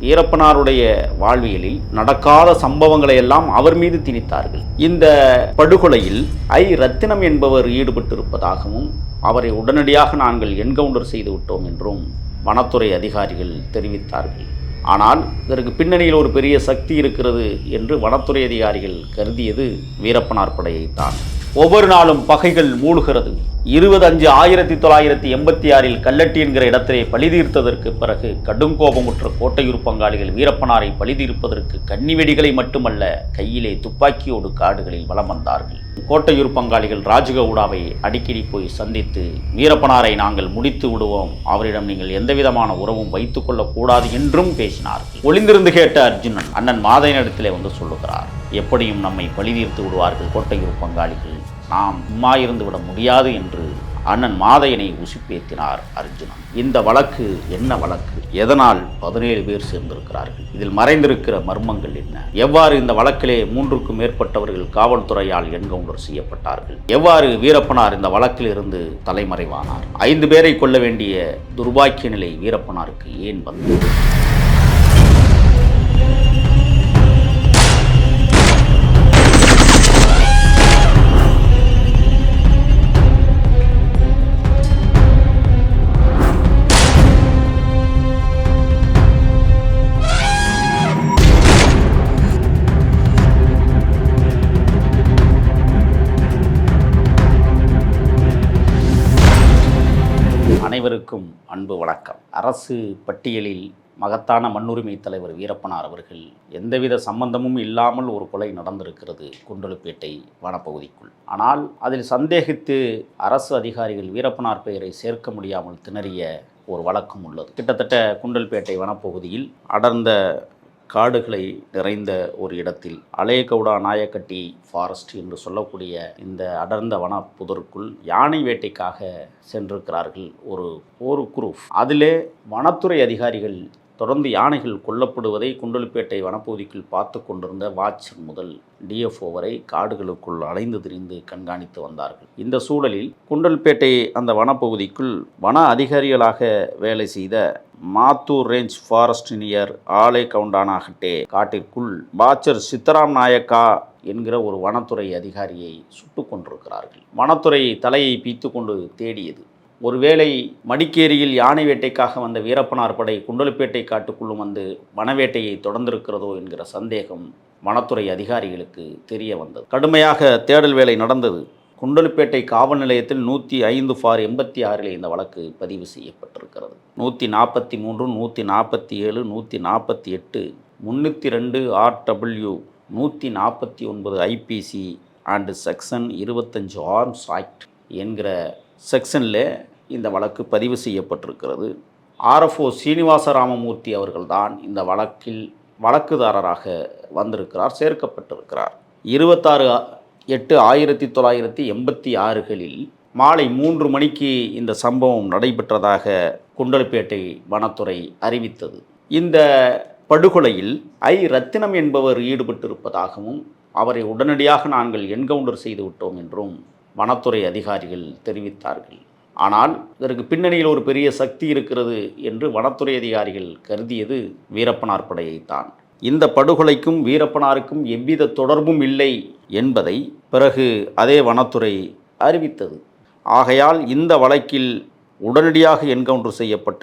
வீரப்பனாருடைய வாழ்வியலில் நடக்காத சம்பவங்களை எல்லாம் அவர் மீது திணித்தார்கள். இந்த படுகொலையில் ரத்தினம் என்பவர் ஈடுபட்டிருப்பதாகவும் அவரை உடனடியாக நாங்கள் என்கவுண்டர் செய்து விட்டோம் என்றும் வனத்துறை அதிகாரிகள் தெரிவித்தார்கள். ஆனால் இதற்கு பின்னணியில் ஒரு பெரிய சக்தி இருக்கிறது என்று வனத்துறை அதிகாரிகள் கருதியது வீரப்பனார் படையைத்தான். ஒவ்வொரு நாளும் பகைகள் மூழ்கிறது. 20/5/1986 கல்லட்டி என்கிற இடத்திலே பழிதீர்த்ததற்கு பிறகு கடுங்கோபமுற்ற கோட்டையூர் பங்காளிகள் வீரப்பனாரை பழிதீர்ப்பதற்கு கன்னிவெடிகளை மட்டுமல்ல, கையிலே துப்பாக்கியோடு காடுகளில் வலம் வந்தார்கள். கோட்டையூர் பங்காளிகள் ராஜகவுடாவை அடிக்கடி போய் சந்தித்து வீரப்பனாரை நாங்கள் முடித்து விடுவோம், அவரிடம் நீங்கள் எந்தவிதமான உறவும் வைத்துக் கொள்ளக்கூடாது என்றும் பேசினார்கள். ஒளிந்திருந்து கேட்ட அர்ஜுனன் அண்ணன் மாதையனிடத்திலே வந்து சொல்லுகிறார், எப்படியும் நம்மை பழிதீர்த்து விடுவார்கள் கோட்டையூர் பங்காளிகள், நாம் சும்மா இருந்து விட முடியாது என்று அண்ணன் மாதையனை உசுப்பேத்தினார் அர்ஜுனன். இந்த வழக்கு என்ன வழக்கு? எதனால் 17 பேர் சேர்ந்திருக்கிறார்கள்? இதில் மறைந்திருக்கிற மர்மங்கள் என்ன? எவ்வாறு இந்த வழக்கிலே 3க்கும் மேற்பட்டவர்கள் காவல்துறையால் என்கவுண்டர் செய்யப்பட்டார்கள்? எவ்வாறு வீரப்பனார் இந்த வழக்கில் இருந்து தலைமறைவானார்? 5 பேரை கொல்ல வேண்டிய துர்பாக்கிய நிலை வீரப்பனாருக்கு ஏன் வந்தது? அனைவருக்கும் அன்பு வணக்கம். அரசு பட்டியலில் மகத்தான மண்ணுரிமை தலைவர் வீரப்பனார் அவர்கள் எந்தவித சம்பந்தமும் இல்லாமல் ஒரு கொலை நடந்திருக்கிறது குண்டலுப்பேட்டை வனப்பகுதிக்குள். ஆனால் அதில் சந்தேகித்து அரசு அதிகாரிகள் வீரப்பனார் பெயரை சேர்க்க முடியாமல் திணறிய ஒரு வழக்கம் உள்ளது. கிட்டத்தட்ட குண்டல்பேட்டை வனப்பகுதியில் அடர்ந்த காடுகளை நிறைந்த ஒரு இடத்தில் அலேகவுடா நாயக்கட்டி ஃபாரஸ்ட் என்று சொல்லக்கூடிய இந்த அடர்ந்த வனப்புதருக்குள் யானை வேட்டைக்காக சென்றிருக்கிறார்கள் ஒரு குரூப். அதிலே வனத்துறை அதிகாரிகள் தொடர்ந்து யானைகள் கொல்லப்படுவதை குண்டலுப்பேட்டை வனப்பகுதிக்குள் பார்த்து கொண்டிருந்த வாட்சர் முதல் டிஎஃப்ஓ வரை காடுகளுக்குள் அலைந்து திரிந்து கண்காணித்து வந்தார்கள். இந்த சூழலில் குண்டல்பேட்டை அந்த வனப்பகுதிக்குள் வன அதிகாரிகளாக வேலை செய்த Mathur range forest near Alegoundanakatte காட்டிற்குள் வாட்சர் சித்தராம் நாயக்கா என்கிற ஒரு வனத்துறை அதிகாரியை சுட்டு கொண்டிருக்கிறார்கள். வனத்துறை தலையை பீத்து கொண்டு தேடியது. ஒருவேளை மடிக்கேரியில் யானை வேட்டைக்காக வந்த வீரப்பனார் படை குண்டலுப்பேட்டை காட்டுக்குள்ளும் வந்து வனவேட்டையை தொடர்ந்திருக்கிறதோ என்கிற சந்தேகம் வனத்துறை அதிகாரிகளுக்கு தெரிய வந்தது. கடுமையாக தேடல் வேலை நடந்தது. குண்டலுப்பேட்டை காவல் நிலையத்தில் 105/86 இந்த வழக்கு பதிவு செய்யப்பட்டிருக்கிறது. 143, 147, 148, 302 RW, 149 IPC and section 25 arms act என்கிற செக்ஷனில் இந்த வழக்கு பதிவு செய்யப்பட்டிருக்கிறது. RFO சீனிவாச ராமமூர்த்தி அவர்கள்தான் இந்த வழக்கில் வழக்குதாரராக வந்திருக்கிறார், சேர்க்கப்பட்டிருக்கிறார். 26/8/1986 மாலை 3 மணிக்கு இந்த சம்பவம் நடைபெற்றதாக குண்டலுப்பேட்டை வனத்துறை அறிவித்தது. இந்த படுகொலையில் ரத்தினம் என்பவர் ஈடுபட்டிருப்பதாகவும் அவரை உடனடியாக நாங்கள் என்கவுண்டர் செய்து விட்டோம் என்றும் வனத்துறை அதிகாரிகள் தெரிவித்தார்கள். ஆனால் இதற்கு பின்னணியில் ஒரு பெரிய சக்தி இருக்கிறது என்று வனத்துறை அதிகாரிகள் கருதியது வீரப்பனார் படையைத்தான். இந்த படுகொலைக்கும் வீரப்பனாருக்கும் எவ்வித தொடர்பும் இல்லை என்பதை பிறகு அதே வனத்துறை அறிவித்தது. ஆகையால் இந்த வழக்கில் உடனடியாக என்கவுண்டர் செய்யப்பட்ட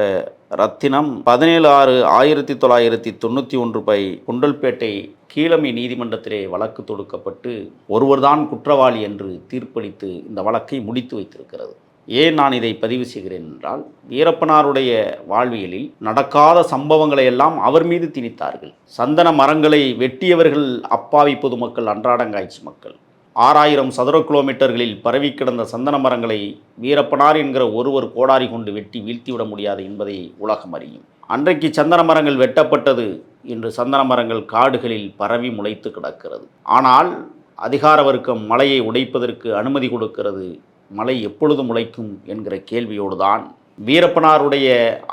ரத்தினம் 17/6/1991 குண்டல்பேட்டை கீழமை நீதிமன்றத்திலே வழக்கு தொடுக்கப்பட்டு ஒருவர்தான் குற்றவாளி என்று தீர்ப்பளித்து இந்த வழக்கை முடித்து வைத்திருக்கிறது. ஏன் நான் இதை பதிவு செய்கிறேன் என்றால், வீரப்பனாருடைய வாழ்வியலில் நடக்காத சம்பவங்களை எல்லாம் அவர் மீது திணித்தார்கள். சந்தன மரங்களை வெட்டியவர்கள் அப்பாவி பொதுமக்கள், அன்றாடங்காய்ச்சி மக்கள். 6000 சதுர கிலோமீட்டர்களில் பரவி கிடந்த சந்தன மரங்களை வீரப்பனார் என்கிற ஒருவர் கோடாரி கொண்டு வெட்டி வீழ்த்திவிட முடியாது என்பதை உலகம் அறியும். அன்றைக்கு சந்தன மரங்கள் வெட்டப்பட்டது, இன்று சந்தன மரங்கள் காடுகளில் பரவி முளைத்து கிடக்கிறது. ஆனால் அதிகார வர்க்கம் மலையை உடைப்பதற்கு அனுமதி கொடுக்கிறது. மலை எப்பொழுது முளைக்கும் என்கிற கேள்வியோடு தான் வீரப்பனாருடைய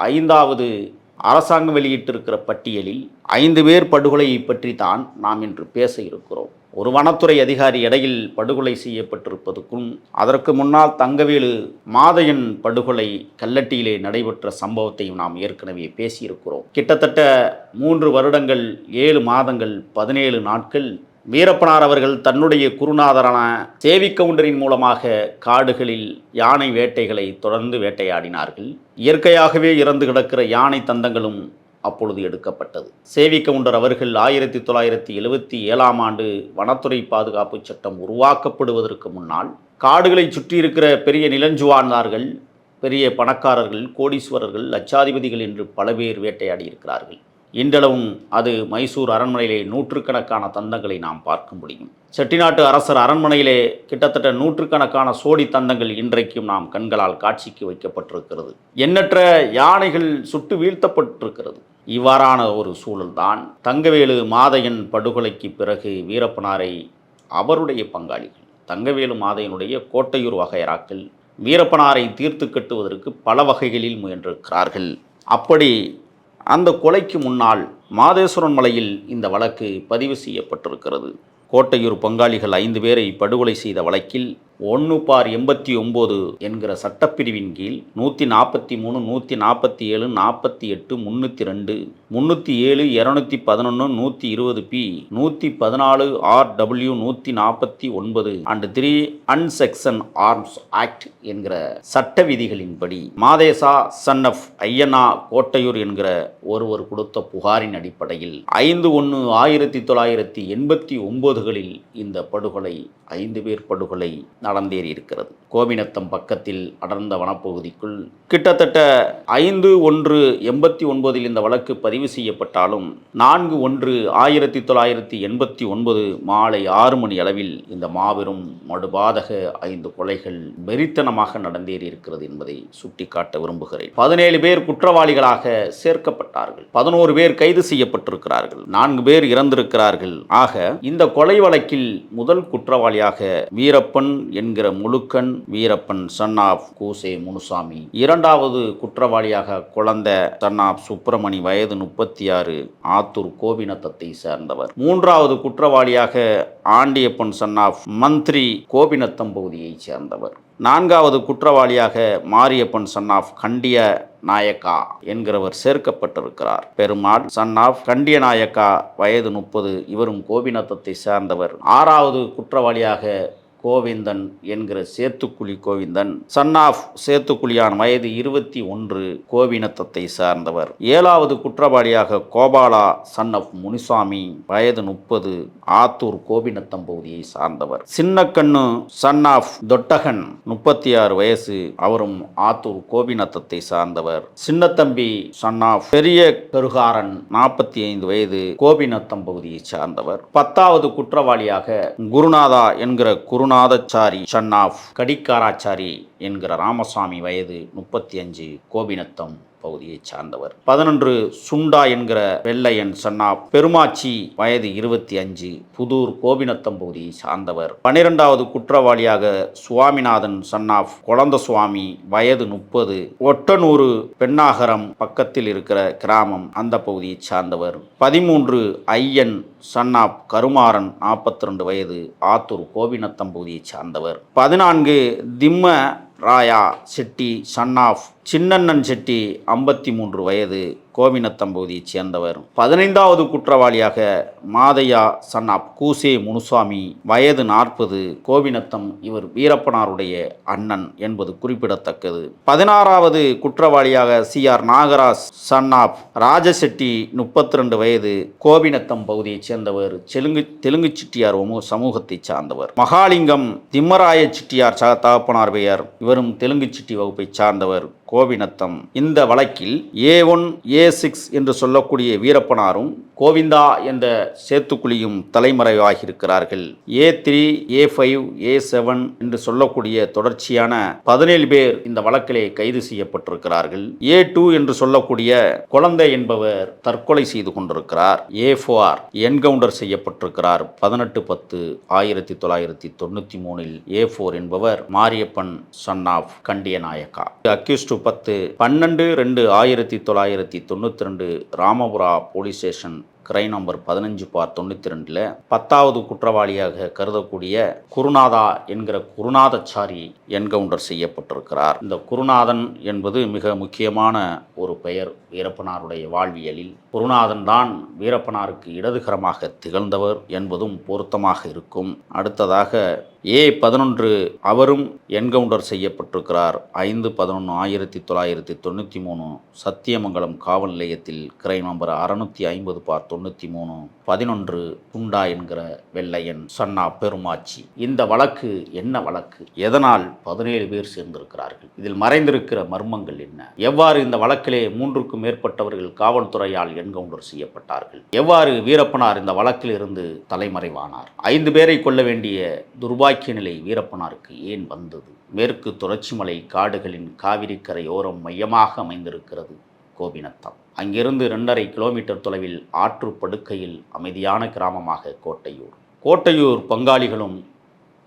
5வது அரசாங்கம் வெளியிட்டிருக்கிற பட்டியலில் 5 பேர் படுகொலையை பற்றி தான் நாம் இன்று பேச இருக்கிறோம். ஒரு வனத்துறை அதிகாரி இடையில் படுகொலை செய்யப்பட்டிருப்பதுக்கும் அதற்கு முன்னால் தங்கவேலு மாதையன் படுகொலை கல்லட்டியிலே நடைபெற்ற சம்பவத்தையும் நாம் ஏற்கனவே பேசியிருக்கிறோம். கிட்டத்தட்ட 3 வருடங்கள் 7 மாதங்கள் 17 நாட்கள் வீரப்பனார் அவர்கள் தன்னுடைய குருநாதரான சேவிக்கவுண்டரின் மூலமாக காடுகளில் யானை வேட்டைகளை தொடர்ந்து வேட்டையாடினார்கள். இயற்கையாகவே இறந்து கிடக்கிற யானை தந்தங்களும் அப்பொழுது எடுக்கப்பட்டது. சேவிக்கவுண்டர் அவர்கள் 1977ஆம் ஆண்டு வனத்துறை பாதுகாப்பு சட்டம் உருவாக்கப்படுவதற்கு முன்னால் காடுகளை சுற்றி இருக்கிற பெரிய நிலஞ்சுவார்ந்தார்கள், பெரிய பணக்காரர்கள், கோடீஸ்வரர்கள், லட்சாதிபதிகள் என்று பல பேர் வேட்டையாடி இருக்கிறார்கள். இன்றளவும் அது மைசூர் அரண்மனையிலே நூற்றுக்கணக்கான தந்தங்களை நாம் பார்க்க முடியும். செட்டிநாட்டு அரசர் அரண்மனையிலே கிட்டத்தட்ட நூற்றுக்கணக்கான சோடி தந்தங்கள் இன்றைக்கும் நாம் கண்களால் காட்சிக்கு வைக்கப்பட்டிருக்கிறது. எண்ணற்ற யானைகள் சுட்டு வீழ்த்தப்பட்டிருக்கிறது. இவ்வாறான ஒரு சூழல்தான் தங்கவேலு மாதையன் படுகொலைக்கு பிறகு வீரப்பனாரை அவருடைய பங்காளிகள் தங்கவேலு மாதையனுடைய கோட்டையூர் வகையராக்கள் வீரப்பனாரை தீர்த்து கட்டுவதற்கு பல வகைகளில் முயன்றிருக்கிறார்கள். அப்படி அந்த கொலைக்கு முன்னால் மாதேஸ்வரன் மலையில் இந்த வழக்கு பதிவு செய்யப்பட்டிருக்கிறது. கோட்டையூர் பங்காளிகள் 5 பேரை படுகொலை செய்த வழக்கில் 1/89 என்கிற சட்டப்பிரிவின் கீழ் 143, 147, 48, 302, 307, 211, 120P, 114 RW 149 அண்ட் 3 அன்செக்ஷன் ஆர்ம்ஸ் ஆக்ட் என்கிற சட்ட விதிகளின்படி மாதேசா சன் ஆஃப் ஐயனா கோட்டையூர் என்கிற ஒருவர் கொடுத்த புகாரின் அடிப்படையில் 5/1/1989 இந்த படுகொலை 5 பேர் படுகொலை நடந்தேறி இருக்கிறது. கோபிநத்தம் பக்கத்தில் அடர்ந்த வனப்பகுதிக்குள் கிட்டத்தட்ட 5/1/89 இந்த வழக்கு பதிவு செய்யப்பட்டாலும் 4/1/1989 மாலை 6 மணி அளவில் இந்த மாபெரும் மடுபாதக 5 கொலைகள் வெறித்தனமாக நடந்தேறி இருக்கிறது என்பதை சுட்டிக்காட்ட விரும்புகிறேன். 17 பேர் குற்றவாளிகளாக சேர்க்கப்பட்டார்கள். 11 பேர் கைது செய்யப்பட்டிருக்கிறார்கள். 4 பேர் இறந்திருக்கிறார்கள். ஆக இந்த கொலை வழக்கில் முதல் குற்றவாளியாக வீரப்பன் என்கிற முழுக்கன் வீரப்பன் சன் ஆஃப் கூசே முனுசாமி, 2வது குற்றவாளியாக குழந்தை சன் ஆஃப் சுப்பிரமணி வயது 36 ஆத்தூர் கோபிநத்தத்தை சேர்ந்தவர், 3வது குற்றவாளியாக ஆண்டியப்பன் சன் ஆஃப் மந்திரி கோபிநத்தம் பகுதியைச் சேர்ந்தவர், 4வது குற்றவாளியாக மாரியப்பன் சன் ஆஃப் கண்டிய நாயக்கா என்கிறவர் சேர்க்கப்பட்டிருக்கிறார். பெருமாள் சன் ஆஃப் கண்டிய நாயக்கா வயது 30, இவரும் கோபிநத்தத்தை சேர்ந்தவர். 6வது குற்றவாளியாக கோவிந்தன் என்கிற சேத்துக்குழி கோவிந்தன் சன் ஆஃப் சேத்துக்குழியான் வயது 21, கோபிநத்தத்தை சார்ந்தவர். 7வது குற்றவாளியாக கோபாலா சன் ஆஃப் முனிசாமி வயது 30, ஆத்தூர் கோபிநத்தம் பகுதியை சார்ந்தவர். சின்னக்கண்ணு சன் ஆஃப் தொட்டகன் 36 வயசு, அவரும் ஆத்தூர் கோபிநத்தத்தை சார்ந்தவர். சின்னத்தம்பி சன் ஆஃப் பெரிய பெருகாரன் 45 வயது, கோபிநத்தம் பகுதியை சார்ந்தவர். 10வது குற்றவாளியாக குருநாதா என்கிற குருநாதச்சாரி சன் ஆஃப் கடிக்காராச்சாரி என்கிற ராமசாமி வயது 35, கோபிநத்தம் பகுதியைச் சார்ந்தவர். 11 சுண்டா என்கிற வெள்ளையன் சன் ஆஃப் பெருமாச்சி வயது 25, புதூர் கோபிநத்தம் பகுதியை சார்ந்தவர். 12வது குற்றவாளியாக சுவாமிநாதன் சன் ஆஃப் கொளந்த சுவாமி வயது 30, ஒட்டனூர் பெண்ணாகரம் பக்கத்தில் இருக்கிற கிராமம், அந்த பகுதியைச் சார்ந்தவர். 13 ஐயன் சன் ஆஃப் கருமாறன் 42 வயது, ஆத்தூர் கோபிநத்தம் பகுதியைச் சார்ந்தவர். 14 திம்ம ராயா செட்டி சன் ஆஃப் சின்னண்ணன் செட்டி 53 வயது, கோபிநத்தம் பகுதியைச் சேர்ந்தவர். 15வது குற்றவாளியாக மாதையா சன் ஆஃப் கூசே முனுசாமி வயது 40, கோபிநத்தம், இவர் வீரப்பனாருடைய அண்ணன் என்பது குறிப்பிடத்தக்கது. 16வது குற்றவாளியாக CR நாகராஜ் சன் ஆஃப் ராஜசெட்டி 32 வயது, கோபிநத்தம் பகுதியைச் சேர்ந்தவர், தெலுங்கு செட்டியார் சமூகத்தைச் சார்ந்தவர். மகாலிங்கம் திம்மராய செட்டியார் தகப்பனார் பெயர், இவரும் தெலுங்கு செட்டி வகுப்பைச் சார்ந்தவர், கோபிநத்தம். இந்த வழக்கில் A1 A6 என்று சொல்லக்கூடிய வீரப்பனாரும் கோவிந்தா என்ற சேத்துக்குழியும் தலைமறைவாகியிருக்கிறார்கள். A3 A5 A7 என்று சொல்லக்கூடிய தொடர்ச்சியான 17 பேர் இந்த வழக்கிலே கைது செய்யப்பட்டிருக்கிறார்கள். A2 என்று சொல்லக்கூடிய குழந்தை என்பவர் தற்கொலை செய்து கொண்டிருக்கிறார். A4 என்கவுண்டர் செய்யப்பட்டிருக்கிறார் 18/10/1993. A4 என்பவர் Mariyappan son of Kandiya Nayaka. Accused 10 12/2/1992 Ramapura police station crime number 15/92 10வது குற்றவாளியாக கருதக்கூடிய குருநாதா என்கிற குருநாதச்சாரி என்கவுண்டர் செய்யப்பட்டிருக்கிறார். இந்த குருநாதன் என்பது மிக முக்கியமான ஒரு பெயர் வீரப்பனாருடைய வாழ்வியலில். குருநாதன் தான் வீரப்பனாருக்கு இடதுகரமாக திகழ்ந்தவர் என்பதும் பொருத்தமாக இருக்கும். அடுத்ததாக A11 அவரும் என்கவுண்டர் செய்யப்பட்டிருக்கிறார். 5/11/1993 சத்தியமங்கலம் காவல் நிலையத்தில் கிரைம் நம்பர் 650/93 11 குண்டா என்கிற வெள்ளையன் சன்னா பெருமாச்சி. இந்த வழக்கு என்ன வழக்கு? எதனால் 17 பேர் சேர்ந்திருக்கிறார்கள்? இதில் மறைந்திருக்கிற மர்மங்கள் என்ன? எவ்வாறு இந்த வழக்கிலே 3க்கும் மேற்பட்டவர்கள் காவல்துறையால் என்கவுண்டர் செய்யப்பட்டார்கள்? எவ்வாறு வீரப்பனார் இந்த வழக்கில் இருந்து தலைமறைவானார்? 5 பேரை கொல்ல வேண்டிய துர்பாக்கிய நிலை வீரப்பனாருக்கு ஏன் வந்தது? மேற்கு தொடர்ச்சி மலை காடுகளின் காவிரி கரையோரம் மையமாக அமைந்திருக்கிறது கோபிநத்தம். அங்கிருந்து 2.5 கிலோமீட்டர் தொலைவில் ஆற்று படுக்கையில் அமைதியான கிராமமாக கோட்டையூர். கோட்டையூர் பங்காளிகளும்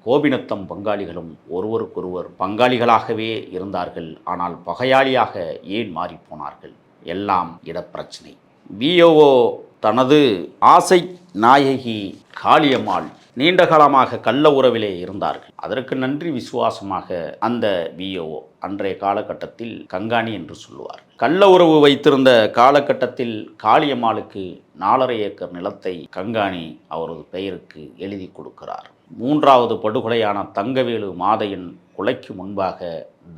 கோபிநத்தம் பங்காளிகளும் ஒருவருக்கொருவர் பங்காளிகளாகவே இருந்தார்கள். ஆனால் பகையாளியாக ஏன் மாறிப்போனார்கள்? எல்லாம் இடப்பிரச்சனை. விஓஓ தனது ஆசை நாயகி காளியம்மாள் நீண்ட காலமாக கள்ள உறவிலே இருந்தார்கள். அதற்கு நன்றி விசுவாசமாக அந்த விஓஓ அன்றைய காலகட்டத்தில் கங்காணி என்று சொல்லுவார். கள்ள உறவு வைத்திருந்த காலகட்டத்தில் காளியம்மாளுக்கு 4.5 ஏக்கர் நிலத்தை கங்காணி அவரது பெயருக்கு எழுதி கொடுக்கிறார். 3வது படுகொலையான தங்கவேலு மாதையன் கொலைக்கு முன்பாக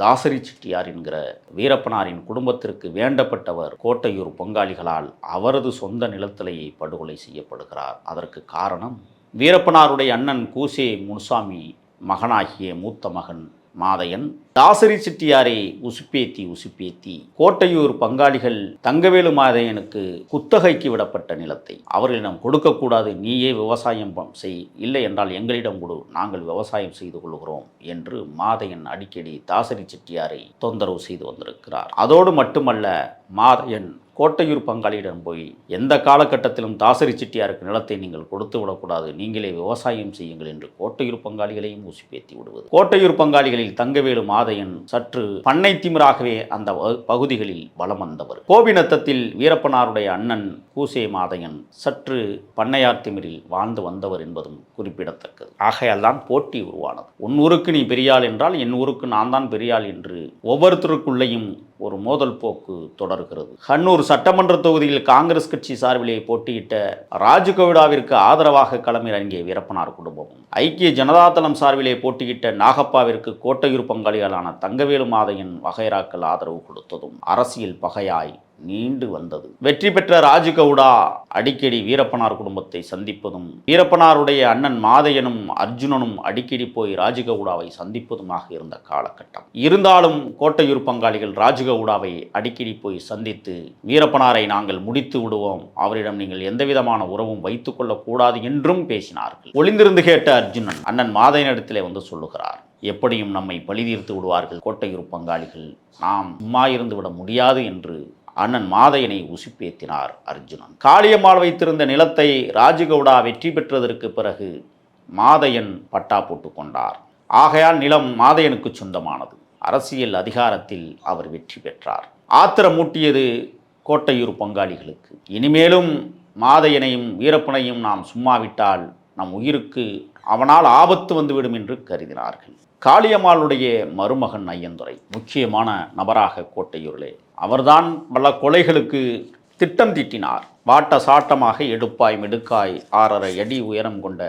தாசரி செட்டியார் என்கிற வீரப்பனாரின் குடும்பத்திற்கு வேண்டப்பட்டவர் கோட்டையூர் பங்காளிகளால் அவரது சொந்த நிலத்திலேயே படுகொலை செய்யப்படுகிறார். அதற்கு காரணம் வீரப்பனாருடைய அண்ணன் கூசே முனுசாமி மகனாகிய மூத்த மகன் மாதையன் தாசரி செட்டியாரை உசுப்பேத்தி கோட்டையூர் பங்காளிகள் தங்கவேலு மாதையனுக்கு குத்தகைக்கு விடப்பட்ட நிலத்தை அவர்களிடம் கொடுக்கக்கூடாது, நீயே விவசாயம் செய், இல்லை என்றால் எங்களிடம் கொடு, நாங்கள் விவசாயம் செய்து கொள்கிறோம் என்று மாதையன் அடிக்கடி தாசரி செட்டியாரை தொந்தரவு செய்து வந்திருக்கிறார். அதோடு மட்டுமல்ல, மாதையன் கோட்டையூர் பங்காளியிடம் போய் எந்த காலகட்டத்திலும் தாசரி செட்டியாருக்கு நிலத்தை நீங்கள் கொடுத்து விடக்கூடாது, நீங்களே விவசாயம் செய்யுங்கள் என்று கோட்டையூர் பங்காளிகளையும் ஊசிப்பேத்தி விடுவது. கோட்டையூர் பங்காளிகளில் தங்கவேலு மாதையன் சற்று பண்ணை திமிராகவே அந்த பகுதிகளில் வலம் வந்தவர். கோபிநத்தத்தில் வீரப்பனாருடைய அண்ணன் கூசே மாதையன் சற்று பண்ணையார் திமிரில் வாழ்ந்து வந்தவர் என்பதும் குறிப்பிடத்தக்கது. ஆகையால் தான் போட்டி உருவானது. உன் ஊருக்கு நீ பெரியாள் என்றால் என் ஊருக்கு நான் தான் பெரியாள் என்று ஒவ்வொருத்தருக்குள்ளேயும் ஒரு மோதல் போக்கு தொடர்கிறது. ஹன்னூர் சட்டமன்ற தொகுதியில் காங்கிரஸ் கட்சி சார்பிலே போட்டியிட்ட ராஜகவுடாவிற்கு ஆதரவாக களமிறங்கிய வீரப்பனார் குடும்பமும், ஐக்கிய ஜனதாதளம் சார்பிலே போட்டியிட்ட நாகப்பாவிற்கு கோட்டையூர் பங்காளிகளான தங்கவேலு மாதையன் வகைராக்கள் ஆதரவு கொடுத்ததும் அரசியல் பகையாய் நீண்டு வந்தது. வெற்றி பெற்ற ராஜகவுடா அடிக்கடி வீரப்பனார் குடும்பத்தை சந்திப்பதும், வீரப்பனாருடைய அண்ணன் மாதையனும் அர்ஜுனனும் அடிக்கடி போய் ராஜகவுடாவை சந்திப்பதுமாக இருந்த காலகட்டம். இருந்தாலும் கோட்டையூர் பங்காளிகள் ராஜகவுடாவை அடிக்கடி போய் சந்தித்து வீரப்பனாரை நாங்கள் முடித்து விடுவோம், அவரிடம் நீங்கள் எந்தவிதமான உறவும் வைத்துக் கொள்ளக்கூடாது என்றும் பேசினார்கள். ஒளிந்திருந்து கேட்ட அர்ஜுனன் அண்ணன் மாதையனிடத்திலே வந்து சொல்லுகிறார், எப்படியும் நம்மை பழி தீர்த்து விடுவார்கள் கோட்டையூர் பங்காளிகள், நாம் சும்மா இருந்து விட முடியாது என்று அண்ணன் மாதையனை உசுப்பேத்தினார் அர்ஜுனன். காளியம்மாள் வைத்திருந்த நிலத்தை ராஜகவுடா வெற்றி பெற்றதற்கு பிறகு மாதையன் பட்டா போட்டு கொண்டார். ஆகையால் நிலம் மாதையனுக்கு சொந்தமானது. அரசியல் அதிகாரத்தில் அவர் வெற்றி பெற்றார். ஆத்திரமூட்டியது கோட்டையூர் பங்காளிகளுக்கு. இனிமேலும் மாதையனையும் வீரப்பனையும் நாம் சும்மாவிட்டால் நம் உயிருக்கு அவனால் ஆபத்து வந்துவிடும் என்று கருதினார்கள். காளியம்மாளுடைய மருமகன் ஐயந்துரை முக்கியமான நபராக கோட்டையூரிலே அவர்தான் பல கொலைகளுக்கு திட்டம் தீட்டினார். வாட்ட சாட்டமாக எடுப்பாய் மெடுக்காய் 6.5 அடி உயரம் கொண்ட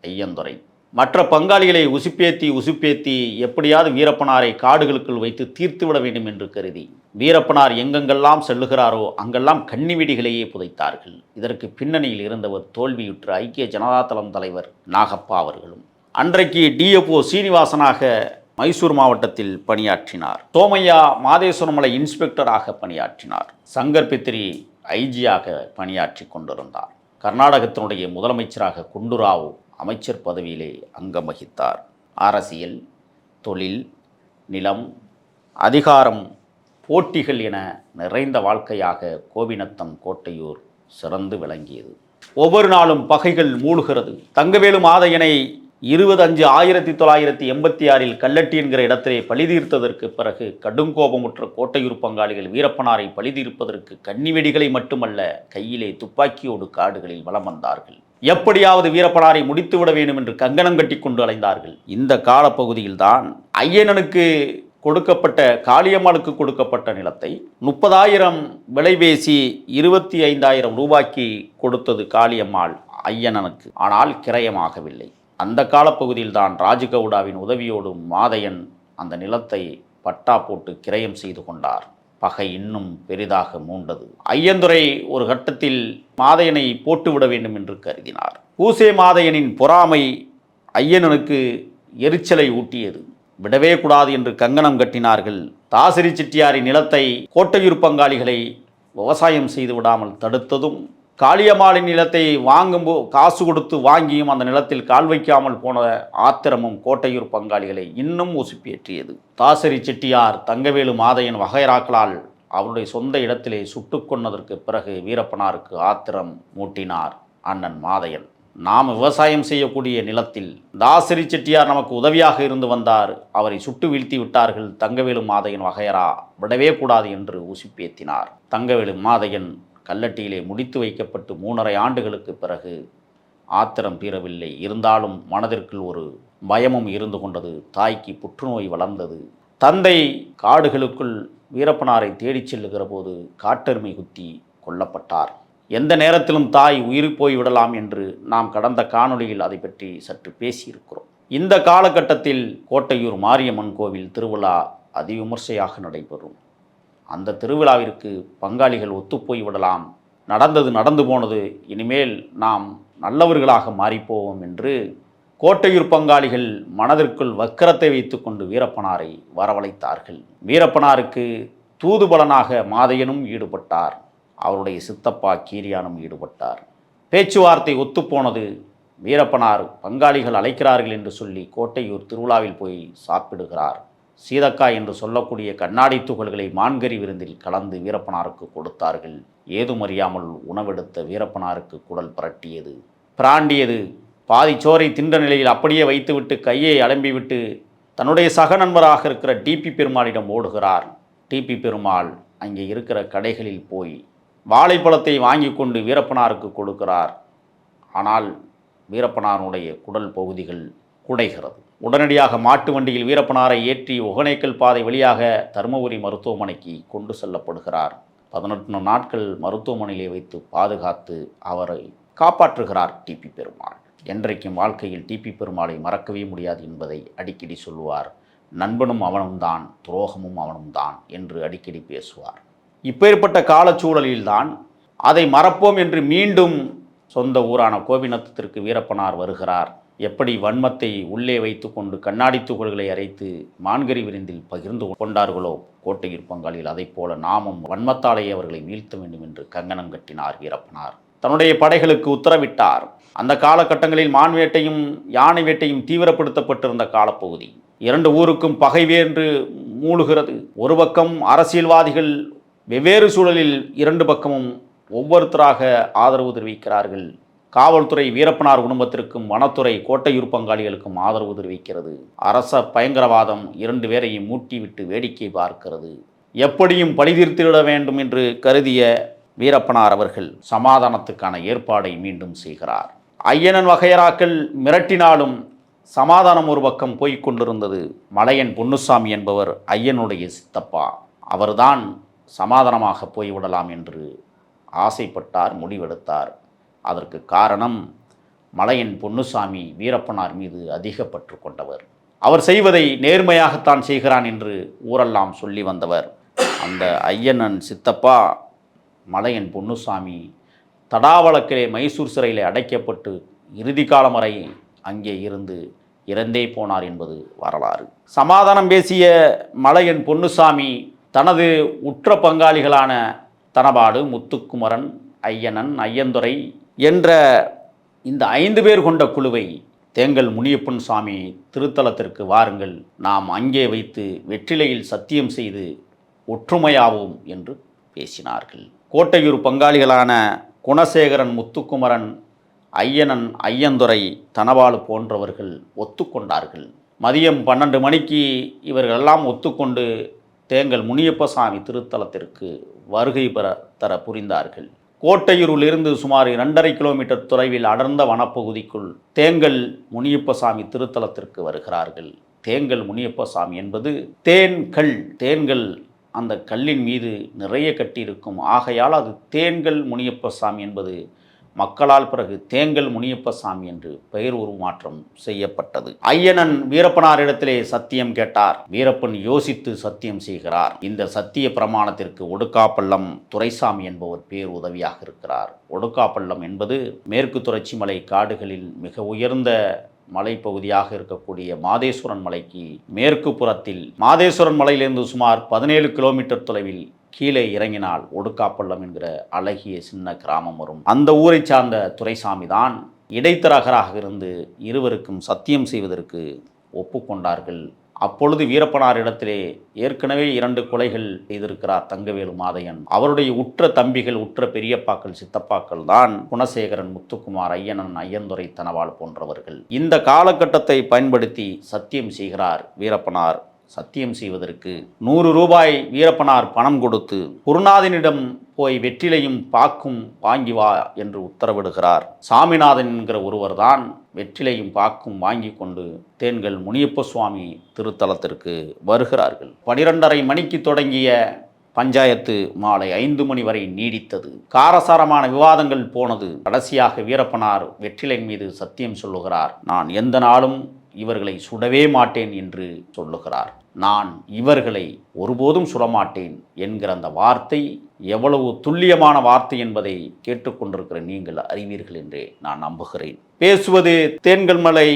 ஐயந்துரை மற்ற பங்காளிகளை உசுப்பேத்தி எப்படியாவது வீரப்பனாரை காடுகளுக்குள் வைத்து தீர்த்துவிட வேண்டும் என்று கருதி வீரப்பனார் எங்கெங்கெல்லாம் செல்லுகிறாரோ அங்கெல்லாம் கன்னிவெடிகளையே புதைத்தார்கள். இதற்கு பின்னணியில் இருந்தவர் தோல்வியுற்ற ஐக்கிய ஜனதாதளம் தலைவர் நாகப்பா அவர்களும். அன்றைக்கு டிஎப்ஓ சீனிவாசனாக மைசூர் மாவட்டத்தில் பணியாற்றினார். சோமையா மாதேஸ்வரமலை இன்ஸ்பெக்டராக பணியாற்றினார். சங்கர் பித்ரி ஐஜியாக பணியாற்றி கொண்டிருந்தார். கர்நாடகத்தினுடைய முதலமைச்சராக குண்டுராவ் அமைச்சர் பதவியிலே அங்கம் வகித்தார். அரசியல், தொழில், நிலம், அதிகாரம், போட்டிகள் என நிறைந்த வாழ்க்கையாக கோபிநத்தம் கோட்டையூர் சிறந்து விளங்கியது. ஒவ்வொரு நாளும் பகைகள் மூழ்கிறது. தங்கவேலு மாதையனை 20/5/1986 கல்லட்டி என்கிற இடத்திலே பழிதீர்த்ததற்கு பிறகு கடுங்கோபமுற்ற கோட்டையூர் பங்காளிகள் வீரப்பனாரை பழிதீர்ப்பதற்கு கன்னிவெடிகளை மட்டுமல்ல, கையிலே துப்பாக்கியோடு காடுகளில் வலம் வந்தார்கள். எப்படியாவது வீரப்பனாரை முடித்துவிட வேண்டும் என்று கங்கணம் கட்டி கொண்டு அலைந்தார்கள். இந்த காலப்பகுதியில்தான் ஐயனனுக்கு கொடுக்கப்பட்ட, காளியம்மாளுக்கு கொடுக்கப்பட்ட நிலத்தை 30,000 விலை பேசி 25,000 ரூபாய்க்கு கொடுத்தது காளியம்மாள் ஐயனனுக்கு. ஆனால் கிரயமாகவில்லை. அந்த காலப்பகுதியில்தான் ராஜகவுடாவின் உதவியோடும் மாதையன் அந்த நிலத்தை பட்டா போட்டு கிரயம் செய்து கொண்டார். பகை இன்னும் பெரிதாக மூண்டது. ஐயந்துரை ஒரு கட்டத்தில் மாதையனை போட்டுவிட வேண்டும் என்று கருதினார். பூசே மாதையனின் பொறாமை ஐயனனுக்கு எரிச்சலை ஊட்டியது. விடவே கூடாது என்று கங்கணம் கட்டினார்கள். தாசரி செட்டியாரின் நிலத்தை கோட்டையூர் பங்காளிகளை விவசாயம் செய்து விடாமல் தடுத்ததும், காளியம்மாளின் நிலத்தை காசு கொடுத்து வாங்கியும் அந்த நிலத்தில் கால் வைக்காமல் போன ஆத்திரமும் கோட்டையூர் பங்காளிகளை இன்னும் உசுப்பேற்றியது. தாசரி செட்டியார் தங்கவேலு மாதையன் வகைராக்களால் அவருடைய சொந்த இடத்திலே சுட்டு கொன்னதற்கு பிறகு வீரப்பனாருக்கு ஆத்திரம் மூட்டினார் அண்ணன் மாதையன். நாம் விவசாயம் செய்யக்கூடிய நிலத்தில் தாசரி செட்டியார் நமக்கு உதவியாக இருந்து வந்தார், அவரை சுட்டு வீழ்த்தி விட்டார்கள் தங்கவேலு மாதையன் வகையரா, விடவே கூடாது என்று உசுப்பேத்தினார். தங்கவேலு மாதையன் கல்லட்டியிலே முடித்து வைக்கப்பட்டு 3.5 ஆண்டுகளுக்கு பிறகு ஆத்திரம் தீரவில்லை. இருந்தாலும் மனதிற்குள் ஒரு பயமும் இருந்து கொண்டது. தாய்க்கு புற்றுநோய் வளர்ந்தது. தந்தை காடுகளுக்குள் வீரப்பனாரை தேடிச் செல்லுகிற போது காட்டெருமை குத்தி கொல்லப்பட்டார். எந்த நேரத்திலும் தாய் உயிர் போய்விடலாம் என்று நாம் கடந்த காணொளியில் அதை பற்றி சற்று பேசியிருக்கிறோம். இந்த காலகட்டத்தில் கோட்டையூர் மாரியம்மன் கோவில் திருவிழா அதிவிமர்சையாக நடைபெறும். அந்த திருவிழாவிற்கு பங்காளிகள் ஒத்துப்போய் விடலாம், நடந்தது நடந்து போனது, இனிமேல் நாம் நல்லவர்களாக மாறிப்போவோம் என்று கோட்டையூர் பங்காளிகள் மனதிற்குள் வக்கரத்தை வைத்து கொண்டு வீரப்பனாரை வரவழைத்தார்கள். வீரப்பனாருக்கு தூதுபலனாக மாதையனும் ஈடுபட்டார். அவருடைய சித்தப்பா கீரியானும் ஈடுபட்டார். பேச்சுவார்த்தை ஒத்துப்போனது. வீரப்பனார் பங்காளிகள் அழைக்கிறார்கள் என்று சொல்லி கோட்டையூர் திருவிழாவில் போய் சாப்பிடுகிறார். சீதக்காய் என்று சொல்லக்கூடிய கண்ணாடி துகள்களை மான்கறி விருந்தில் கலந்து வீரப்பனாருக்கு கொடுத்தார்கள். ஏதுமறியாமல் உணவெடுத்த வீரப்பனாருக்கு குடல் புரட்டியது, பிராண்டியது. பாதி சோரை தின்ற நிலையில் அப்படியே வைத்துவிட்டு கையை அலம்பிவிட்டு தன்னுடைய சக நண்பராக இருக்கிற டிபி பெருமாளிடம் ஓடுகிறார். டிபி பெருமாள் அங்கே இருக்கிற கடைகளில் போய் வாழைப்பழத்தை வாங்கி கொண்டு வீரப்பனாருக்கு கொடுக்கிறார். ஆனால் வீரப்பனாருடைய குடல் பகுதிகள் குடைகிறது. உடனடியாக மாட்டு வண்டியில் வீரப்பனாரை ஏற்றி ஒகனேக்கல் பாதை வழியாக தருமபுரி மருத்துவமனைக்கு கொண்டு செல்லப்படுகிறார். 18 நாட்கள் மருத்துவமனையிலே வைத்து பாதுகாத்து அவரை காப்பாற்றுகிறார் டிபி பெருமாள். என்றைக்கும் வாழ்க்கையில் டிபி பெருமாளை மறக்கவே முடியாது என்பதை அடிக்கடி சொல்லுவார். நண்பனும் அவனும்தான், துரோகமும் அவனும்தான் என்று அடிக்கடி பேசுவார். இப்பேற்பட்ட காலச்சூழலில்தான் அதை மறப்போம் என்று மீண்டும் சொந்த ஊரான கோபிநத்தத்திற்கு வீரப்பனார் வருகிறார். எப்படி வன்மத்தை உள்ளே வைத்து கொண்டு கண்ணாடி துகள்களை அரைத்து மான்கறி விருந்தில் பகிர்ந்து கொண்டார்களோ கோட்டையூர் பங்காளியில், அதை போல நாமும் வன்மத்தாலேயே அவர்களை வீழ்த்த வேண்டும் என்று கங்கணம் கட்டினார் வீரப்பனார். தன்னுடைய படைகளுக்கு உத்தரவிட்டார். அந்த காலகட்டங்களில் மான் வேட்டையும் யானை வேட்டையும் தீவிரப்படுத்தப்பட்டிருந்த காலப்பகுதி. 2 ஊருக்கும் பகை வேன்று மூழுகிறது. ஒரு பக்கம் அரசியல்வாதிகள் வெவ்வேறு சூழலில் 2 பக்கமும் ஒவ்வொருத்தராக ஆதரவு தெரிவிக்கிறார்கள். காவல்துறை வீரப்பனார் குடும்பத்திற்கும், வனத்துறை கோட்டையூர் பங்காளிகளுக்கும் ஆதரவு தெரிவிக்கிறது. அரச பயங்கரவாதம் 2 பேரையும் மூட்டிவிட்டு வேடிக்கை பார்க்கிறது. எப்படியும் பழிதீர்த்திட வேண்டும் என்று கருதிய வீரப்பனார் அவர்கள் சமாதானத்துக்கான ஏற்பாடை மீண்டும் செய்கிறார். ஐயனன் வகையராக்கள் மிரட்டினாலும் சமாதானம் ஒரு பக்கம் போய்க் கொண்டிருந்தது. மலையன் பொன்னுசாமி என்பவர் ஐயனுடைய சித்தப்பா. அவர்தான் சமாதானமாக போய்விடலாம் என்று ஆசைப்பட்டார், முடிவெடுத்தார். அதற்கு காரணம், மலையன் பொன்னுசாமி வீரப்பனார் மீது அதிக பற்று கொண்டவர். அவர் செய்வதை நேர்மையாகத்தான் செய்கிறான் என்று ஊரெல்லாம் சொல்லி வந்தவர். அந்த ஐயனன் சித்தப்பா மலையன் பொன்னுசாமி தடா வழக்கிலே மைசூர் சிறையில் அடைக்கப்பட்டு இறுதி காலம் வரை அங்கே இருந்து இறந்தே போனார் என்பது வரலாறு. சமாதானம் பேசிய மலையன் பொன்னுசாமி தனது உற்ற பங்காளிகளான தனபாடு, முத்துக்குமரன், ஐயனன், ஐயந்துரை என்ற இந்த 5 பேர் கொண்ட குழுவை தேங்கல் முனியப்பன் சாமி திருத்தலத்திற்கு வாருங்கள், நாம் அங்கே வைத்து வெற்றிலையில் சத்தியம் செய்து ஒற்றுமையாவோம் என்று பேசினார்கள். கோட்டையூர் பங்காளிகளான குணசேகரன், முத்துக்குமரன், ஐயனன், ஐயந்துரை, தனபாலு போன்றவர்கள் ஒத்துக்கொண்டார்கள். மதியம் 12 மணிக்கு இவர்களெல்லாம் ஒத்துக்கொண்டு தேங்கல் முனியப்பசாமி திருத்தலத்திற்கு வருகை தர புரிந்தார்கள். கோட்டையூரிலிருந்து சுமார் 2.5 கிலோமீட்டர் தொலைவில் அடர்ந்த வனப்பகுதிக்குள் தேங்கல் முனியப்பசாமி திருத்தலத்திற்கு வருகிறார்கள். தேங்கல் முனியப்பசாமி என்பது தேன்கள், அந்த கல்லின் மீது நிறைய கட்டியிருக்கும். ஆகையால் அது தேன்கள் முனியப்பசாமி என்பது மக்களால் பிறகு தேங்கல் முனியப்பசாமி என்று பெயர் உருமாற்றம் செய்யப்பட்டது. ஐயனன் வீரப்பனாரிடத்திலே சத்தியம் கேட்டார். வீரப்பன் யோசித்து சத்தியம் செய்கிறார். இந்த சத்திய பிரமாணத்திற்கு ஒடுக்காப்பள்ளம் துரைசாமி என்பவர் பேர் உதவியாக இருக்கிறார். ஒடுக்காப்பள்ளம் என்பது மேற்கு தொடர்ச்சி மலை காடுகளில் மிக உயர்ந்த மலைப்பகுதியாக இருக்கக்கூடிய மாதேஸ்வரன் மலைக்கு மேற்கு புறத்தில், மாதேஸ்வரன் மலையிலிருந்து சுமார் 17 கிலோமீட்டர் தொலைவில் கீழே இறங்கினால் ஒடுக்காப்பள்ளம் என்கிற அழகிய சின்ன கிராமம் வரும். அந்த ஊரை சார்ந்த துரைசாமி தான் இடைத்தரகராக இருந்து இருவருக்கும் சத்தியம் செய்வதற்கு ஒப்புக்கொண்டார்கள். அப்பொழுது வீரப்பனாரிடத்திலே ஏற்கனவே 2 கொலைகள் செய்திருக்கிறார் தங்கவேலு மாதையன். அவருடைய உற்ற தம்பிகள், உற்ற பெரியப்பாக்கள், சித்தப்பாக்கள் தான் குணசேகரன், முத்துக்குமார், ஐயனன், ஐயந்துரை, தனபால் போன்றவர்கள். இந்த காலகட்டத்தை பயன்படுத்தி சத்தியம் செய்கிறார் வீரப்பனார். சத்தியம் செய்வதற்கு 100 ரூபாய் வீரப்பனார் பணம் கொடுத்து குருநாதனிடம் போய் வெற்றிலையும் பாக்கும் வாங்கி வா என்று உத்தரவிடுகிறார். சாமிநாதன் என்கிற ஒருவர் தான் வெற்றிலையும் பாக்கும் வாங்கி கொண்டு தேன்கள் முனியப்ப சுவாமி திருத்தலத்திற்கு வருகிறார்கள். 12:30 மணிக்கு தொடங்கிய பஞ்சாயத்து மாலை 5 மணி வரை நீடித்தது. காரசாரமான விவாதங்கள் போனது. கடைசியாக வீரப்பனார் வெற்றிலையின் மீது சத்தியம் சொல்லுகிறார். நான் எந்த நாளும் இவர்களை சுடவே மாட்டேன் என்று சொல்லுகிறார். நான் இவர்களை ஒருபோதும் சுடமாட்டேன் என்கிற அந்த வார்த்தை எவ்வளவு துல்லியமான வார்த்தை என்பதை கேட்டுக்கொண்டிருக்கிற நீங்கள் அறிவீர்கள் என்றே நான் நம்புகிறேன். பேசுவது தேன்கல்மலை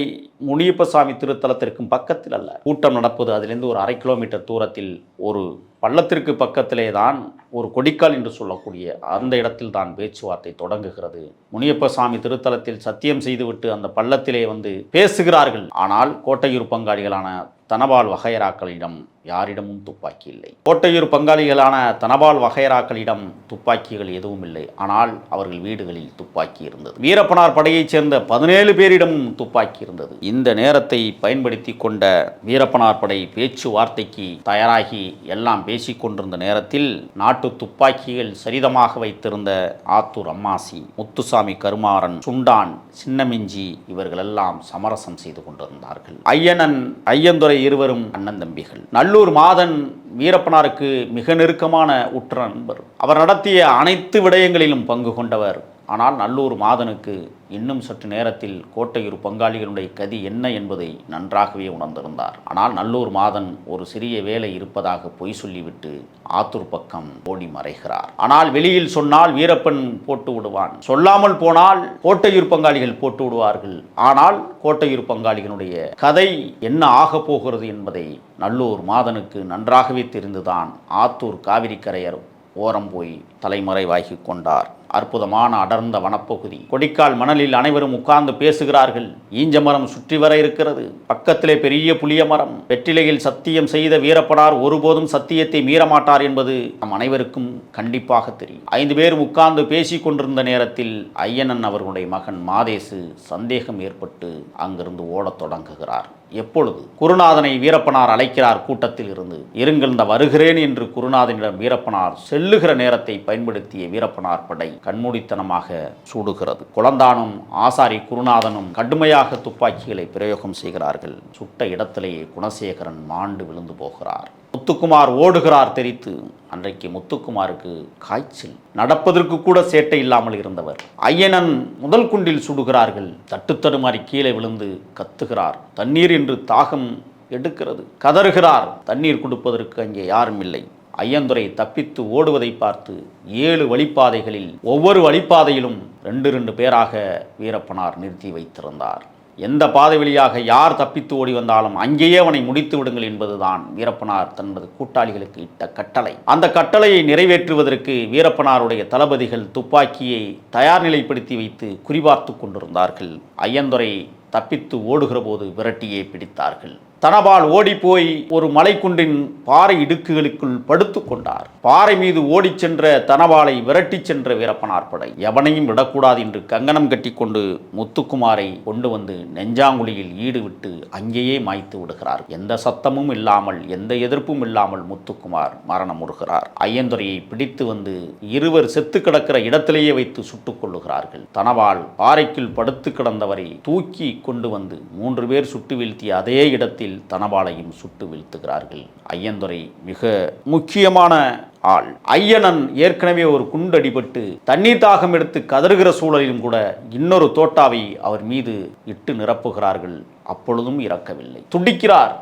முனியப்பசாமி திருத்தலத்திற்கும் பக்கத்தில் அல்ல. கூட்டம் நடப்பது அதிலிருந்து ஒரு 1/2 கிலோமீட்டர் தூரத்தில் ஒரு பள்ளத்திற்கு பக்கத்திலே தான் ஒரு கொடிக்கால் என்று சொல்லக்கூடிய அந்த இடத்தில் தான் பேச்சுவார்த்தை தொடங்குகிறது. முனியப்பசாமி திருத்தலத்தில் சத்தியம் செய்துவிட்டு அந்த பள்ளத்திலே வந்து பேசுகிறார்கள். ஆனால் கோட்டையூர் பங்காளிகளான தனபால் வகையராக்களிடம் யாரிடமும் துப்பாக்கி இல்லை. கோட்டையூர் பங்காளிகளான தனபால் வகையராக்களிடம் துப்பாக்கிகள் எதுவும் இல்லை. ஆனால் அவர்கள் வீடுகளில் துப்பாக்கி இருந்தது. வீரப்பனார் படையைச் சேர்ந்த 17 பேரிடமும் துப்பாக்கி இருந்தது. இந்த நேரத்தை பயன்படுத்தி கொண்ட வீரப்பனார் படை பேச்சுவார்த்தைக்கு தயாராகி எல்லாம் பேசிக்கொண்டிருந்த நேரத்தில் நாட்டு துப்பாக்கிகள் சரிதமாக வைத்திருந்த ஆத்தூர் அம்மாசி, முத்துசாமி கருமாறன், சுண்டான், சின்னமிஞ்சி இவர்களெல்லாம் சமரசம் செய்து கொண்டிருந்தார்கள். ஐயனன், ஐயந்துரை இருவரும் அண்ணன் தம்பிகள். நல்லூர் மாதன் வீரப்பனாருக்கு மிக நெருக்கமான உற்ற நண்பர். அவர் நடத்திய அனைத்து விடயங்களிலும் பங்கு கொண்டவர். ஆனால் நல்லூர் மாதனுக்கு இன்னும் சற்று நேரத்தில் கோட்டையூர் பங்காளிகளுடைய கதி என்ன என்பதை நன்றாகவே உணர்ந்திருந்தார். ஆனால் நல்லூர் மாதன் ஒரு சிறிய வேலை இருப்பதாக பொய் சொல்லிவிட்டு ஆத்தூர் பக்கம் ஓடி மறைகிறார். ஆனால் வெளியில் சொன்னால் வீரப்பன் போட்டு விடுவான், சொல்லாமல் போனால் கோட்டையூர் பங்காளிகள் போட்டு விடுவார்கள். ஆனால் கோட்டையூர் பங்காளிகளுடைய கதை என்ன ஆகப் போகிறது என்பதை நல்லூர் மாதனுக்கு நன்றாகவே தெரிந்துதான் ஆத்தூர் காவிரி கரையர் ஓரம் போய் தலைமறைவாகி கொண்டார். அற்புதமான அடர்ந்த வனப்பகுதி. கொடிக்கால் மணலில் அனைவரும் உட்கார்ந்து பேசுகிறார்கள். ஈஞ்ச மரம் சுற்றி வர இருக்கிறது. பக்கத்திலே பெரிய புளிய மரம். வெற்றிலையில் சத்தியம் செய்த வீரப்பனார் ஒருபோதும் சத்தியத்தை மீறமாட்டார் என்பது நம் அனைவருக்கும் கண்டிப்பாக தெரியும். 5 பேரும் உட்கார்ந்து பேசிக் கொண்டிருந்த நேரத்தில் ஐயனன் அவர்களுடைய மகன் மாதேசு சந்தேகம் ஏற்பட்டு அங்கிருந்து ஓடத் தொடங்குகிறார். எப்பொழுது குருநாதனை வீரப்பனார் அழைக்கிறார். கூட்டத்தில் இருந்து இருங்கள், வருகிறேன் என்று குருநாதனிடம் வீரப்பனார் செல்லுகிற நேரத்தை பயன்படுத்திய வீரப்பனார் படை கண்மூடித்தனமாக சூடுகிறது. குளந்தானும் ஆசாரி குருநாதனும் கடுமையாக துப்பாக்கிகளை பிரயோகம் செய்கிறார்கள். சுட்ட இடத்திலேயே குணசேகரன் மாண்டு விழுந்து போகிறார். முத்துக்குமார் ஓடுகிறார் தெரித்து. அன்றைக்கு முத்துக்குமாருக்கு காய்ச்சல், நடப்பதற்கு கூட சேட்டை இல்லாமல் இருந்தவர். ஐயனன் முதல் குண்டில் சுடுகிறார்கள். தட்டுத்தடுமாறி கீழே விழுந்து கத்துகிறார். தண்ணீர் என்று தாகம் எடுக்கிறது. கதறுகிறார். தண்ணீர் கொடுப்பதற்கு அங்கே யாரும் இல்லை. ஐயந்துரை தப்பித்து ஓடுவதை பார்த்து 7 வழிப்பாதைகளில் ஒவ்வொரு வழிப்பாதையிலும் 2 பேராக வீரப்பனார் நிறுத்தி வைத்திருந்தார். எந்த பாதை வழியாக யார் தப்பித்து ஓடி வந்தாலும் அங்கேயே அவனை முடித்து விடுங்கள் என்பதுதான் வீரப்பனார் தனது கூட்டாளிகளுக்கு இட்ட கட்டளை. அந்த கட்டளையை நிறைவேற்றுவதற்கு வீரப்பனாருடைய தளபதிகள் துப்பாக்கியை தயார் நிலைப்படுத்தி வைத்து குறிபார்த்து கொண்டிருந்தார்கள். ஐயந்துரை தப்பித்து ஓடுகிற போது விரட்டியே பிடித்தார்கள். தனபால் ஓடிப்போய் ஒரு மலைக்குன்றின் பாறை இடுக்குகளுக்குள் படுத்து கொண்டார். பாறை மீது ஓடிச் சென்ற தனபாலை விரட்டிச் சென்ற வீரப்பனார் படை எவனையும் விடக்கூடாது என்று கங்கணம் கட்டி கொண்டு முத்துக்குமாரை கொண்டு வந்து நெஞ்சாங்குழியில் ஈடுவிட்டு அங்கேயே மாய்த்து விடுகிறார். எந்த சத்தமும் இல்லாமல் எந்த எதிர்ப்பும் இல்லாமல் முத்துக்குமார் மரணமுறுகிறார். ஐயந்துரையை பிடித்து வந்து இருவர் செத்து கிடக்கிற இடத்திலேயே வைத்து சுட்டுக் கொள்ளுகிறார்கள். தனபால் பாறைக்குள் படுத்து கிடந்தவரை தூக்கி கொண்டு வந்து 3 பேர் சுட்டு வீழ்த்திய அதே இடத்தில் தனபாலையும் சுட்டு வீழ்த்துகிறார்கள். ஐயந்துரை மிக முக்கியமான ஆள். ஐயனன் ஏற்கனவே ஒரு குண்டடிபட்டு தண்ணீர் தாகம் எடுத்து கதறுகிற சூழலிலும் கூட இன்னொரு தோட்டாவை அவர் மீது இட்டு நிரப்புகிறார்கள். அப்பொழுதும் இறக்கவில்லை. துடிக்கிறார்.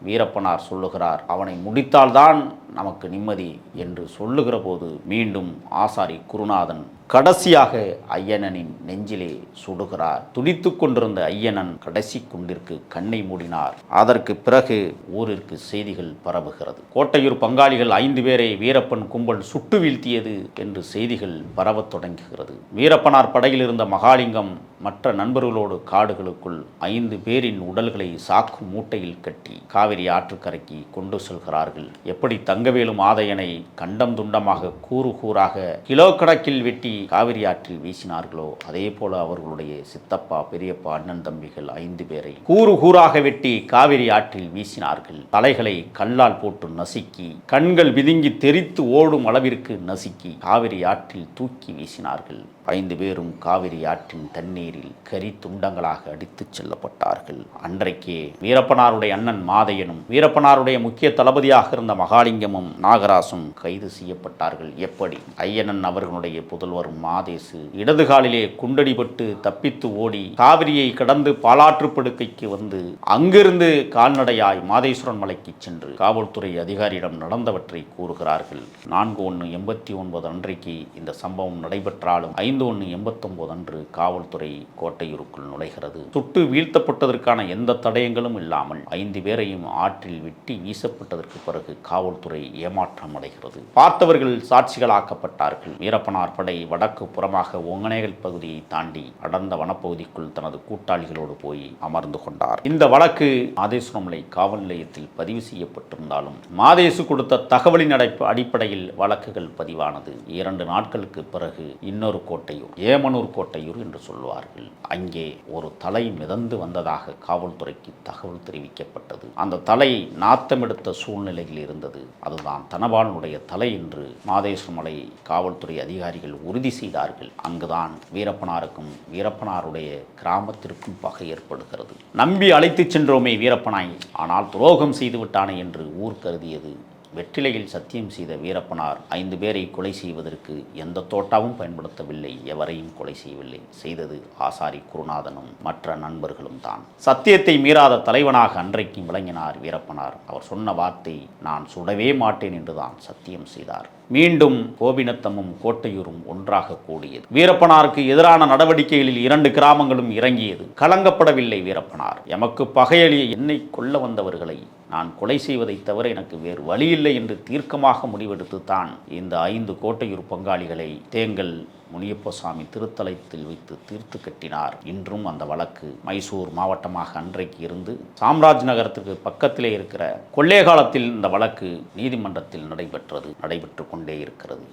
வீரப்பனார் சொல்லுகிறார், அவனை முடித்தால்தான் நமக்கு நிம்மதி என்று சொல்லுகிற போது மீண்டும் ஆசாரி குருநாதன் கடைசியாக ஐயனனின் நெஞ்சிலே சுடுகிறார். துடித்து கொண்டிருந்த ஐயனன் கடைசி குண்டிற்கு கண்ணை மூடினார். அதற்கு பிறகு ஊரிற்கு செய்திகள் பரவுகிறது. கோட்டையூர் பங்காளிகள் 5 பேரை வீரப்பன் கும்பல் சுட்டு வீழ்த்தியது என்று செய்திகள் பரவத் தொடங்குகிறது. வீரப்பனார் படையில் இருந்த மகாலிங்கம் மற்ற நண்பர்களோடு காடுகளுக்குள் 5 பேரின் உடல்களை சாக்கு மூட்டையில் கட்டி காவிரி ஆற்றுக்கரைக்கு கொண்டு செல்கிறார்கள். எப்படி தங்கவேலு மாதையனை கண்டம் துண்டமாக கூறு கூறாக கிலோ கணக்கில் வெட்டி காவிரி ஆற்றில் வீசினார்களோ அதே போல அவர்களுடைய சித்தப்பா பெரியப்பா அண்ணன் தம்பிகள் 5 பேரை கூறு கூறாக வெட்டி காவிரி ஆற்றில் வீசினார்கள். தலைகளை கல்லால் போட்டு நசுக்கி கண்கள் விதுங்கி தெரித்து ஓடும் அளவிற்கு நசுக்கி காவிரி ஆற்றில் தூக்கி வீசினார்கள். 5 பேரும் காவிரி ஆற்றின் தண்ணீரில் கரி துண்டங்களாக அடித்துச் செல்லப்பட்டார்கள். அன்றைக்கே வீரப்பனாருடைய அண்ணன் மாதையனும் வீரப்பனாருடைய முக்கிய தளபதியாக இருந்த மகாலிங்கமும் நாகராசும் கைது செய்யப்பட்டார்கள். எப்படி? ஐயனன் அவர்களுடைய புதல்வரும் மாதேசு இடதுகாலிலே குண்டடிபட்டு தப்பித்து ஓடி காவிரியை கடந்து பாலாற்று படுக்கைக்கு வந்து அங்கிருந்து கால்நடையாய் மாதேஸ்வரன் மலைக்கு சென்று காவல்துறை அதிகாரியிடம் நடந்தவற்றை கூறுகிறார்கள். 4/1/89 அன்றைக்கு இந்த சம்பவம் நடைபெற்றாலும் 5/1/89 அன்று காவல்துறை கோட்டையூருக்குள் நுழைகிறது. சுட்டு வீழ்த்தப்பட்டதற்கான எந்த தடயங்களும் இல்லாமல் 5 பேரையும் ஆற்றில் வெட்டி வீசப்பட்டதற்கு பிறகு காவல்துறை ஏமாற்றம் அடைகிறது. பார்த்தவர்கள் சாட்சிகளாக்கப்பட்டார்கள். வீரப்பனார் படை வடக்கு புறமாக ஒங்கனேகல் பகுதியை தாண்டி அடர்ந்த வனப்பகுதிக்குள் தனது கூட்டாளிகளோடு போய் அமர்ந்து கொண்டார். இந்த வழக்கு மாதேஸ்வரமலை காவல் நிலையத்தில் பதிவு செய்யப்பட்டிருந்தாலும் மாதேசு கொடுத்த தகவலின் அடிப்படையில் வழக்குகள் பதிவானது. 2 நாட்களுக்கு பிறகு இன்னொரு கோட்டையூர், ஏமனூர் கோட்டையூர் என்று சொல்வார்கள், அங்கே ஒரு தலை மிதந்து வந்ததாக காவல்துறைக்கு தகவல் தெரிவிக்கப்பட்டது. அந்த தலை நாத்தமெடுத்த சூழ்நிலையில் இருந்தது. அதுதான் தனபாலனுடைய தலை என்று மாதேஸ்வரமலை காவல்துறை அதிகாரிகள் உறுதி செய்தார்கள். அங்குதான் வீரப்பனாருக்கும் வீரப்பனாருடைய கிராமத்திற்கும் பகை ஏற்படுகிறது. நம்பி அழைத்துச் சென்றோமே வீரப்பனாய், ஆனால் துரோகம் செய்து விட்டானே என்று ஊர் கருதியது. வெற்றிலையில் சத்தியம் செய்த வீரப்பனார் 5 பேரை கொலை செய்வதற்கு எந்த தோட்டாவும் பயன்படுத்தவில்லை, எவரையும் கொலை செய்யவில்லை. செய்தது ஆசாரி குருநாதனும் மற்ற நண்பர்களும் தான். சத்தியத்தை மீறாத தலைவனாக அன்றைக்கும் விளங்கினார் வீரப்பனார். அவர் சொன்ன வார்த்தை, நான் சுடவே மாட்டேன் என்றுதான் சத்தியம் செய்தார். மீண்டும் கோபிநத்தமும் கோட்டையூரும் ஒன்றாக கூடியது. வீரப்பனாருக்கு எதிரான நடவடிக்கைகளில் 2 கிராமங்களும் இறங்கியது. கலங்கப்படவில்லை வீரப்பனார். எமக்கு பகையளிய என்னை கொல்ல வந்தவர்களை நான் கொலை செய்வதை தவிர எனக்கு வேறு வழியில்லை என்று தீர்க்கமாக முடிவெடுத்து தான் இந்த 5 கோட்டையூர் பங்காளிகளை தேங்கல் முனியப்பசாமி திருத்தலத்தில் வைத்து தீர்த்து கட்டினார். இன்றும் அந்த வழக்கு மைசூர் மாவட்டமாக அன்றைக்கு இருந்து சாம்ராஜ் நகரத்துக்கு பக்கத்திலே இருக்கிற கொள்ளேகாலத்தில் இந்த வழக்கு நீதிமன்றத்தில் நடைபெற்று கொண்டே இருக்கிறது.